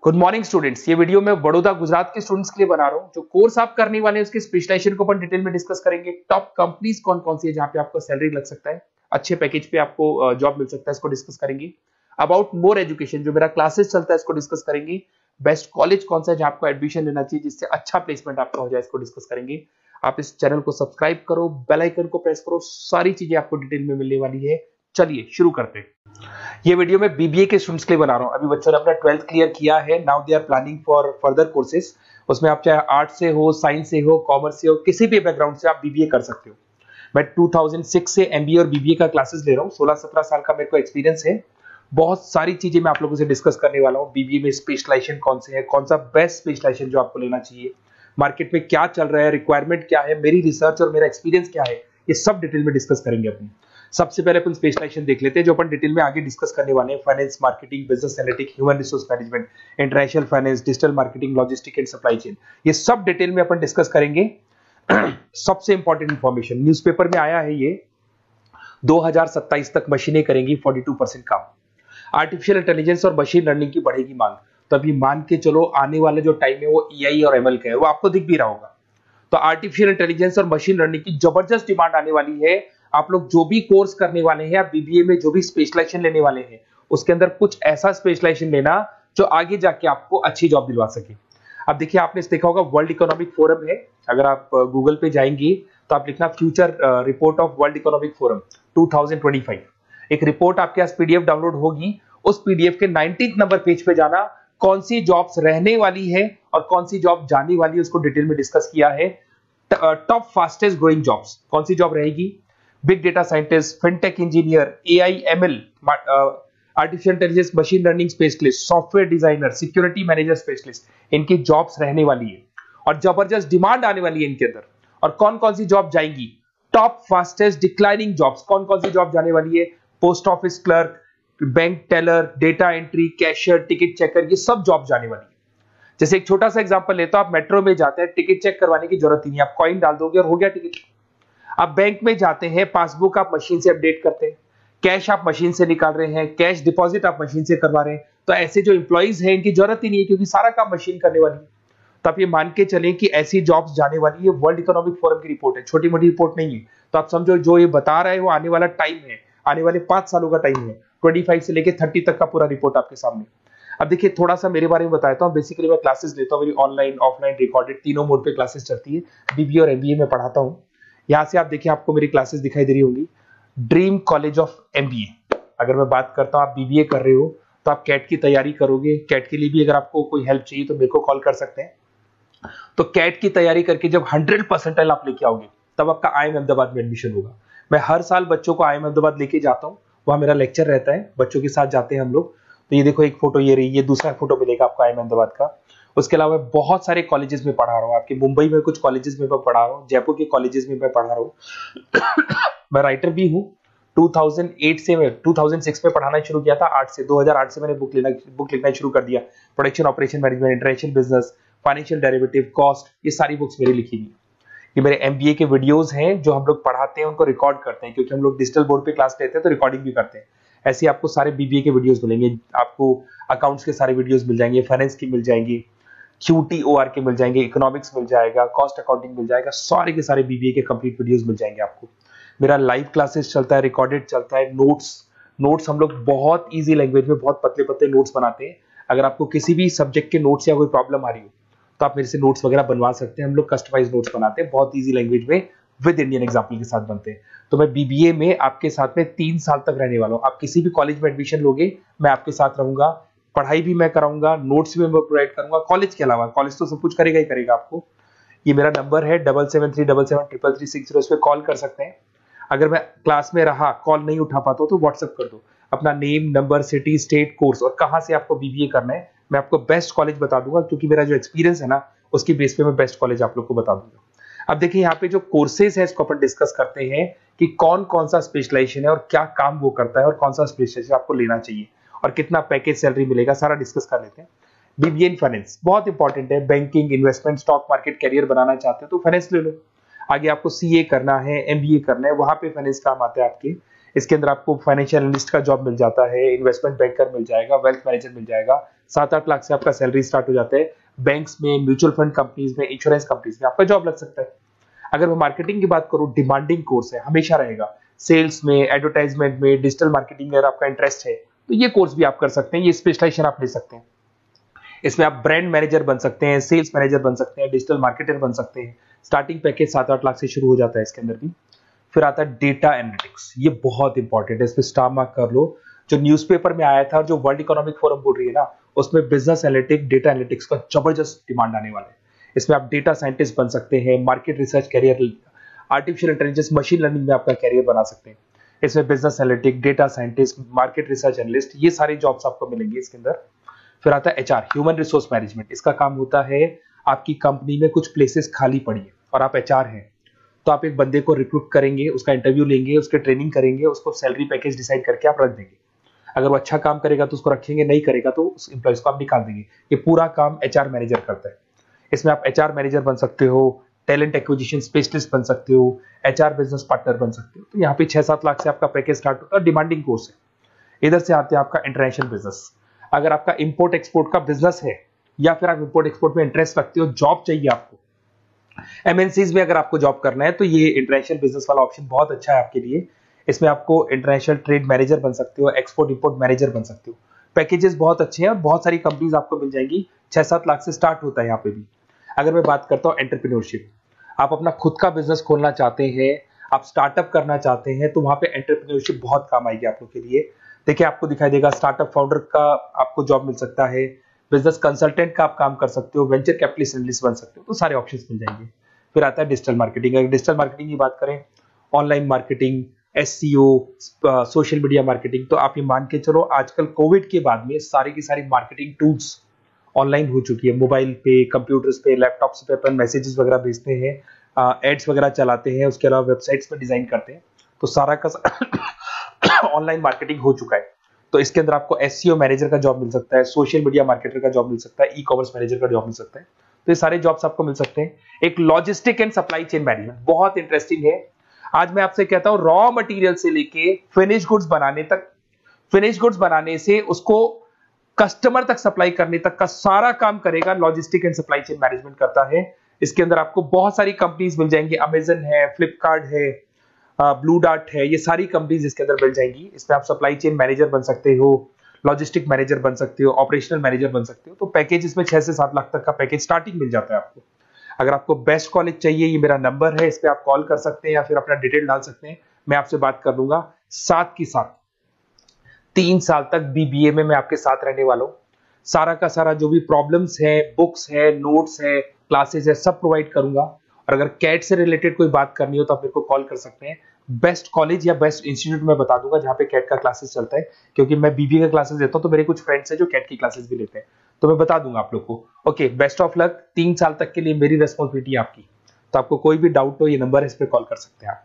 Good morning students. ये video मैं बड़ौदा गुजरात के स्टूडेंट्स के लिए बना रहा हूँ। जो कोर्स आप करने वाले हैं उसके स्पेशलाइजेशन को अपन डिटेल में डिस्कस करेंगे। टॉप कंपनीज कौन कौन सी है जहां पे आपको सैलरी लग सकता है, अच्छे पैकेज पे आपको जॉब मिल सकता है, इसको डिस्कस करेंगे। अबाउट मोर एजुकेशन, जो मेरा क्लासेस चलता है, इसको डिस्कस करेंगे। बेस्ट कॉलेज कौन सा है जहां आपको एडमिशन लेना चाहिए जिससे अच्छा प्लेसमेंट आपका हो जाए, इसको डिस्कस करेंगे। आप इस चैनल को सब्सक्राइब करो, बेल आइकन को प्रेस करो, सारी चीजें आपको डिटेल में मिलने वाली है। चलिए शुरू करते हैं। ये वीडियो मैं बीबीए के स्टूडेंट्स के लिए बना रहा हूं। अभी बच्चों ने अपना 12th क्लियर किया है, now they are planning for further courses. उसमें आप चाहे आर्ट से हो, साइंस से हो, कॉमर्स से हो, किसी भी बैकग्राउंड से आप बीबीए कर सकते हो। मैं 2006 से एमबीए और बीबीए का क्लासेस ले रहा हूँ। 16-17 साल का मेरे को एक्सपीरियंस है। बहुत सारी चीजें मैं आप लोगों से डिस्कस करने वाला हूँ। बीबीए में स्पेशलाइजेशन कौन से है, कौन सा बेस्ट स्पेशलाइजेशन जो आपको लेना चाहिए, मार्केट में क्या चल रहा है, रिक्वायरमेंट क्या है, मेरी रिसर्च और मेरा एक्सपीरियंस क्या है, ये सब डिटेल में डिस्कस करेंगे अपनी। सबसे पहले अपन स्पेशलाइजेशन देख लेते हैं जो अपन डिटेल में आगे डिस्कस करने वाले हैं। Finance, marketing, business analytics, human resource management, international finance, digital marketing, logistic and supply chain, ये सब डिटेल में अपन डिस्कस करेंगे। सबसे इंपॉर्टेंट इंफॉर्मेशन न्यूज़पेपर में आया है, ये 2027 तक मशीनें करेंगी 42% काम। आर्टिफिशियल इंटेलिजेंस और मशीन लर्निंग की बढ़ेगी मांग। तो अभी मान के चलो आने वाला जो टाइम है वो एआई और एमएल का है, वो आपको दिख भी रहा होगा। तो आर्टिफिशियल इंटेलिजेंस और मशीन लर्निंग की जबरदस्त डिमांड आने वाली है। आप लोग जो भी कोर्स करने वाले हैं, आप बीबीए में जो भी स्पेशलाइजेशन लेने वाले हैं, उसके अंदर कुछ ऐसा स्पेशलाइजेशन लेना जो आगे जाके आपको अच्छी जॉब दिलवा सके। अब देखिए, आपने देखा होगा वर्ल्ड इकोनॉमिक फोरम है। अगर आप गूगल पे जाएंगे तो आप लिखना future report of world economic forum 2025। एक रिपोर्ट आपके पास पीडीएफ डाउनलोड होगी। उस पीडीएफ के 19th नंबर पेज पे जाना, कौन सी जॉब्स रहने वाली है और कौन सी जॉब जाने वाली है उसको डिटेल में डिस्कस किया है। टॉप फास्टेस्ट ग्रोइंग जॉब्स, कौन सी जॉब रहेगी, big data scientist, fintech engineer, AI ML, artificial intelligence, machine learning specialist, software designer, security manager specialist, इनकी जॉब्स रहने वाली है और जबरदस्त डिमांड आने वाली है इनके अंदर। और कौन कौन सी जॉब जाएंगी, टॉप फास्टेस्ट डिक्लाइनिंग जॉब्स, कौन कौन सी जॉब जाने वाली है, post office clerk, bank teller, data entry, cashier, ticket checker, ये सब जॉब जाने वाली है। जैसे एक छोटा सा एग्जांपल लेता हूं, आप मेट्रो में जाते हैं, टिकट चेक करवाने की जरूरत ही नहीं, आप कॉइन डाल दोगे और हो गया टिकट। आप बैंक में जाते हैं, पासबुक आप मशीन से अपडेट करते हैं, कैश आप मशीन से निकाल रहे हैं, कैश डिपॉजिट आप मशीन से करवा रहे हैं। तो ऐसे जो एम्प्लॉइज हैं इनकी जरूरत ही नहीं है क्योंकि सारा काम मशीन करने वाली है। तो आप ये मान के चलें कि ऐसी जॉब्स जाने वाली है। वर्ल्ड इकोनॉमिक फोरम की रिपोर्ट है, छोटी मोटी रिपोर्ट नहीं है। तो आप समझो जो ये बता रहा है वो आने वाला टाइम है, आने वाले 5 सालों का टाइम है। 25 से लेके 30 तक का पूरा रिपोर्ट आपके सामने। अब देखिए, थोड़ा सा मेरे बारे में बताता हूँ। बेसिकली मैं क्लासेस लेता हूँ, मेरी ऑनलाइन, ऑफलाइन, रिकॉर्डेड, तीनों मोड पे क्लासेस चलती है। बीबीए और एमबीए में पढ़ाता हूँ। यहाँ से आप देखिए, आपको मेरी क्लासेस दिखाई दे रही होंगी। Dream college of MBA. अगर मैं बात करता हूँ, आप बीबीए कर रहे हो तो आप कैट की तैयारी करोगे। कैट के लिए भी अगर आपको कोई हेल्प चाहिए तो मेरे को कॉल कर सकते हैं। तो कैट की तैयारी करके जब 100% आप लेके आओगे तब आपका आईएम अहमदाबाद में एडमिशन होगा। मैं हर साल बच्चों को आईएम अहमदाबाद लेके जाता हूँ, वहां मेरा लेक्चर रहता है, बच्चों के साथ जाते हैं हम लोग। तो ये देखो, एक फोटो ये रही, ये दूसरा फोटो मिलेगा आपको आईएम अहमदाबाद का। उसके अलावा बहुत सारे कॉलेजेस में पढ़ा रहा हूँ। आपके मुंबई में कुछ कॉलेजेस में मैं पढ़ा रहा हूँ, जयपुर के कॉलेजेस में मैं पढ़ा रहा हूँ। मैं राइटर भी हूँ। 2008 से मैं 2006 में पढ़ाना शुरू किया था। 2008 से मैंने बुक लिखना शुरू कर दिया। Production operation management, international business, financial derivative, cost, ये सारी बुक्स मेरी लिखी हुई। ये मेरे एमबीए के वीडियोस हैं जो हम लोग पढ़ाते हैं, उनको रिकॉर्ड करते हैं क्योंकि हम लोग डिजिटल बोर्ड पे क्लास लेते हैं तो रिकॉर्डिंग भी करते हैं। ऐसे आपको सारे बीबीए के वीडियोस मिलेंगे। आपको अकाउंट्स के सारे वीडियोस मिल जाएंगे, फाइनेंस की मिल जाएंगी, क्यूटीओआर के मिल जाएंगे, इकोनॉमिक्स मिल जाएगा, कॉस्ट अकाउंटिंग मिल जाएगा, सारे के सारे बीबीए के कंप्लीट वीडियोस मिल जाएंगे आपको। मेरा लाइव क्लासेस चलता है, रिकॉर्डेड चलता है। नोट्स हम लोग बहुत ईजी लैंग्वेज में बहुत पतले पतले नोट्स बनाते हैं। अगर आपको किसी भी सब्जेक्ट के नोट्स या कोई प्रॉब्लम आ रही हो तो आप मेरे से नोट्स वगैरह बनवा सकते हैं। हम लोग कस्टमाइज नोट्स बनाते हैं, बहुत इजी लैंग्वेज में, विद इंडियन एग्जाम्पल के साथ बनते हैं। तो मैं बीबीए में आपके साथ में 3 साल तक रहने वाला हूँ। आप किसी भी कॉलेज में एडमिशन लोगे, मैं आपके साथ रहूंगा, पढ़ाई भी मैं कराऊंगा, नोट्स भी मैं प्रोवाइड करूंगा। कॉलेज के अलावा, कॉलेज तो सब कुछ करेगा ही करेगा आपको। ये मेरा नंबर है 7737733360, इस पे कॉल कर सकते हैं। अगर मैं क्लास में रहा, कॉल नहीं उठा पाता तो व्हाट्सएप कर दो अपना name, number, city, state, course और कहां से आपको बीबीए करना है। मैं आपको बेस्ट कॉलेज बता दूंगा क्योंकि मेरा जो एक्सपीरियंस है ना, उसकी बेस पे मैं बेस्ट कॉलेज आप लोग को बता दूंगा। अब देखिए, यहाँ पे जो कोर्सेज है इसको अपन डिस्कस करते हैं कि कौन कौन सा स्पेशलाइजेशन है और क्या काम वो करता है और कौन सा स्पेशलाइजेशन आपको लेना चाहिए और कितना पैकेज सैलरी मिलेगा, सारा डिस्कस कर लेते हैं। बीबीए इन फाइनेंस बहुत इंपॉर्टेंट है। Banking, investment, stock market career बनाना चाहते हो तो फाइनेंस ले लो। आगे आपको सीए करना है, एमबीए करना है, वहां पे फाइनेंस काम आता है आपके। इसके अंदर आपको फाइनेंशियल एनालिस्ट का जॉब मिल जाता है, इन्वेस्टमेंट बैंकर मिल जाएगा, वेल्थ मैनेजर मिल जाएगा। 7-8 लाख से आपका सैलरी स्टार्ट हो जाता है। बैंक्स में, म्यूचुअल फंड कंपनीज में, इंश्योरेंस कंपनीज में आपका जॉब लग सकता है। अगर मैं मार्केटिंग की बात करूं, डिमांडिंग कोर्स है, हमेशा रहेगा। सेल्स में, एडवर्टाइजमेंट में, डिजिटल मार्केटिंग में अगर आपका इंटरेस्ट है तो ये कोर्स भी आप कर सकते हैं, ये स्पेशलाइजेशन आप ले सकते हैं। इसमें आप ब्रांड मैनेजर बन सकते हैं, सेल्स मैनेजर बन सकते हैं, डिजिटल मार्केटर बन सकते हैं। स्टार्टिंग पैकेज 7-8 लाख से शुरू हो जाता है इसके अंदर भी। फिर आता है डेटा एनालिटिक्स, ये बहुत इंपॉर्टेंट है, इस पर स्टार मार्क कर लो। जो न्यूज़पेपर में आया था और जो वर्ल्ड इकोनॉमिक फोरम बोल रही है ना, उसमें बिजनेस एनालिटिक्स, डेटा एनालिटिक्स का जबरदस्त डिमांड आने वाला है। इसमें आप डेटा साइंटिस्ट बन सकते हैं, market research career, artificial intelligence, machine learning में आपका कैरियर बना सकते हैं। इसमें business analytic, data scientist, market research analyst, ये सारे जॉब्स आपको मिलेंगे इसके अंदर। फिर आता है एचआर, ह्यूमन रिसोर्स मैनेजमेंट। इसका काम होता है, आपकी कंपनी में कुछ प्लेसेस खाली पड़ी है और आप एचआर हैं, तो आप एक बंदे को रिक्रूट करेंगे, उसका इंटरव्यू लेंगे, उसके ट्रेनिंग करेंगे, उसको सैलरी पैकेज डिसाइड करके आप रख देंगे। अगर वो अच्छा काम करेगा तो उसको रखेंगे, नहीं करेगा तो उस एम्प्लॉइज को आप निकाल देंगे। ये पूरा काम एचआर मैनेजर करता है। इसमें आप एचआर मैनेजर बन सकते हो, टैलेंट एक्विजिशन स्पेशलिस्ट बन सकते हो, एचआर बिजनेस पार्टनर बन सकते हो। तो यहाँ पे 6-7 लाख से आपका पैकेज स्टार्ट होता है, डिमांडिंग कोर्स है। इधर से आते हैं आपका इंटरनेशनल बिजनेस। अगर आपका इंपोर्ट एक्सपोर्ट का बिजनेस है या फिर आप इंपोर्ट एक्सपोर्ट में इंटरेस्ट रखते हो, जॉब चाहिए आपको, एमएनसीज में अगर आपको जॉब करना है, तो ये इंटरनेशनल बिजनेस वाला ऑप्शन बहुत अच्छा है आपके लिए। इसमें आपको इंटरनेशनल ट्रेड मैनेजर बन सकते हो, एक्सपोर्ट इंपोर्ट मैनेजर बन सकते हो। पैकेजेस बहुत अच्छे हैं और बहुत सारी कंपनीज आपको मिल जाएंगी। 6-7 लाख से स्टार्ट होता है यहाँ पे भी। अगर मैं बात करता हूँ एंटरप्रेन्योरशिप, आप अपना खुद का बिजनेस खोलना चाहते हैं, आप स्टार्टअप करना चाहते हैं, तो वहां पे एंटरप्रेन्योरशिप बहुत काम आएगी आप लोग के लिए। देखिए, आपको दिखाई देगा स्टार्टअप फाउंडर का आपको जॉब मिल सकता है, बिजनेस कंसल्टेंट का आप काम कर सकते हो, वेंचर कैपिटलिस्ट एनालिस्ट बन सकते हो, तो सारे ऑप्शंस मिल जाएंगे। फिर आता है डिजिटल मार्केटिंग। अगर डिजिटल मार्केटिंग की बात करें, online marketing, SEO, social media marketing, तो आप ये मान के चलो आजकल कोविड के बाद में सारी की सारी मार्केटिंग टूल्स ऑनलाइन हो चुकी है। मोबाइल पे, कंप्यूटर्स पे, लैपटॉप्स पे अपन मैसेजेस वगैरह भेजते हैं, एड्स वगैरह चलाते हैं, उसके अलावा वेबसाइट्स पे डिजाइन करते हैं, तो सारा का ऑनलाइन मार्केटिंग हो चुका है। तो इसके अंदर आपको एसईओ मैनेजर का जॉब मिल सकता है, सोशल मीडिया मार्केटर का जॉब मिल सकता है, ई कॉमर्स मैनेजर का जॉब मिल सकता है। तो ये सारे जॉब्स आपको मिल सकते हैं। एक logistic and supply chain management बहुत इंटरेस्टिंग है। आज मैं आपसे कहता हूं, रॉ मटेरियल से लेके फिनिश गुड्स बनाने तक, फिनिश गुड्स बनाने से उसको कस्टमर तक सप्लाई करने तक का सारा काम करेगा logistic and supply chain management करता है। इसके अंदर आपको बहुत सारी कंपनीज मिल जाएंगी, अमेजन है, फ्लिपकार्ट है, ब्लू डार्ट है, ये सारी कंपनीज इसके अंदर मिल जाएंगी। इसमें आप सप्लाई चेन मैनेजर बन सकते हो, लॉजिस्टिक मैनेजर बन सकते हो, ऑपरेशनल मैनेजर बन सकते हो। तो पैकेज इसमें 6 से 7 लाख तक का पैकेज स्टार्टिंग मिल जाता है आपको। अगर आपको बेस्ट कॉलेज चाहिए, ये मेरा नंबर है, इस पर आप कॉल कर सकते हैं या फिर अपना डिटेल डाल सकते हैं, मैं आपसे बात कर लूंगा। साथ की साथ 3 साल तक बीबीए में मैं आपके साथ रहने वाला हूं। सारा का सारा जो भी प्रॉब्लम्स है, बुक्स है, नोट्स है, क्लासेस है, सब प्रोवाइड करूंगा। और अगर कैट से रिलेटेड कोई बात करनी हो तो आप मेरे को कॉल कर सकते हैं। बेस्ट कॉलेज या बेस्ट इंस्टीट्यूट में बता दूंगा जहां पे कैट का क्लासेस चलता है, क्योंकि मैं बीबीए का क्लासेस देता हूं, तो मेरे कुछ फ्रेंड्स हैं जो कैट की क्लासेस भी लेते हैं, तो मैं बता दूंगा आप लोग को। Okay, best of luck. 3 साल तक के लिए मेरी रेस्पॉन्सिबिलिटी आपकी। तो आपको कोई भी डाउट हो, ये नंबर है, इस पर कॉल कर सकते हैं आप।